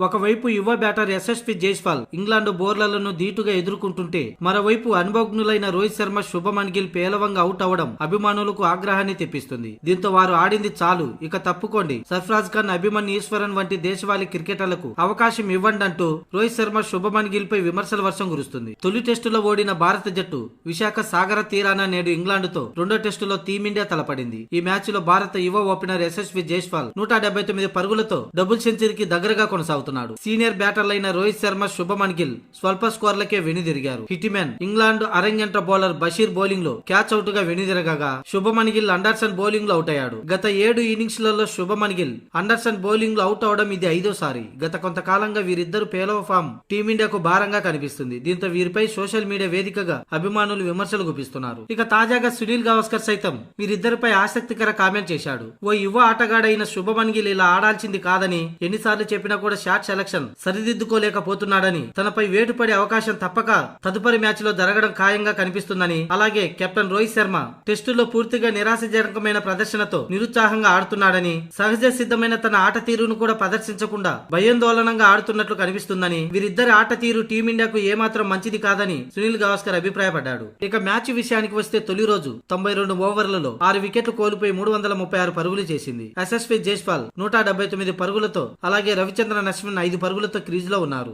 ఒకవైపు యువ batter Yashasvi Jaiswal England బౌలర్లను ధీటుగా ఎదుర్కొంటుంటే మరోవైపు అనుభవజ్ఞులైన రోహిత్ శర్మ శుభమన్ గిల్ పేలవంగా అవుట్ అవడం అభిమానులకు ఆగ్రహాన్ని తెప్పిస్తుంది. దీంతో వారు ఆడింది చాలు, ఇక తప్పుకోండి, సర్ఫరాజ్ ఖాన్, అభిమన్యు ఈశ్వరన్ వంటి దేశవాళీ క్రికెటర్లకు అవకాశం ఇవ్వండి అంటూ రోహిత్ శర్మ శుభమన్ గిల్ పై విమర్శల వర్షం కురుస్తుంది. తొలి టెస్టులో ఓడిన భారత జట్టు విశాఖ సాగర తీరాన నేడు ఇంగ్లాండ్ తో రెండో టెస్టులో టీమిండియా తలపడింది. ఈ మ్యాచ్ లో భారత యువ ఓపెనర్ యశస్వి జైస్వాల్ 179 పరుగులతో డబుల్ సెంచరీకి దగ్గరగా కొనసాగుతున్నాడు. సీనియర్ బ్యాటర్లైన రోహిత్ శర్మ, శుభమన్ గిల్ స్వల్ప స్కోర్లకే వెనుదిరిగారు. హిట్మ్యాన్ ఇంగ్లాండ్ అరంగేట్ర బౌలర్ బషీర్ బౌలింగ్ లో క్యాచ్ అవుట్ గా వెనుదిరగగా శుభమన్ గిల్ అండర్సన్ బౌలింగ్ లో అవుట్ అయ్యాడు. గత 7 ఇన్నింగ్స్ లలో శుభమన్ గిల్ అండర్సన్ బౌలింగ్ లో అవుట్ అవడం ఇది 5వ సారి. గత కొంతకాలంగా వీరిద్దరు పేలవ ఫామ్ టీమిండియాకు భారంగా కనిపిస్తుంది. దీంతో వీరిపై సోషల్ మీడియా వేదికగా అభిమానులు విమర్శలు గుప్పిస్తున్నారు. ఇక తాజాగా సునీల్ గవాస్కర్ సైతం వీరిద్దరిపై ఆసక్తికర కామెంట్ చేశాడు. ఓ యువ ఆటగాడైన శుభమన్ గిల్ ఇలా ఆడాల్సింది కాదని ఎన్నిసార్లు చెప్పినా కూడా షాట్ సెలక్షన్ సరిదిద్దుకోలేకపోతున్నాడని, తనపై వేటుపడే అవకాశం తప్పక తదుపరి మ్యాచ్ లో జరగడం ఖాయంగా కనిపిస్తుందని, అలాగే కెప్టెన్ రోహిత్ శర్మ టెస్టులో పూర్తిగా నిరాశజనకమైన ప్రదర్శనతో నిరుత్సాహంగా ఆడుతున్నాడని, సహజ సిద్ధమైన తన ఆట తీరును కూడా ప్రదర్శించకుండా భయాందోళనంగా ఆడుతున్నట్లు కనిపిస్తుందని, వీరిద్దరి ఆట తీరు టీమిండియాకు ఏమాత్రం మంచిది కాదని సునీల్ గవాస్కర్ అభిప్రాయపడ్డాడు. ఇక మ్యాచ్ విషయానికి వస్తే తొలి రోజు 92 ఓవర్లలో 6 వికెట్లు కోల్పోయి 336 పరుగులు చేసింది. యశస్వి జైస్వాల్ 179 పరుగులతో, అలాగే రవిచంద్రన్ అశ్విన్ 5 పరుగులతో క్రీజ్ లో ఉన్నారు.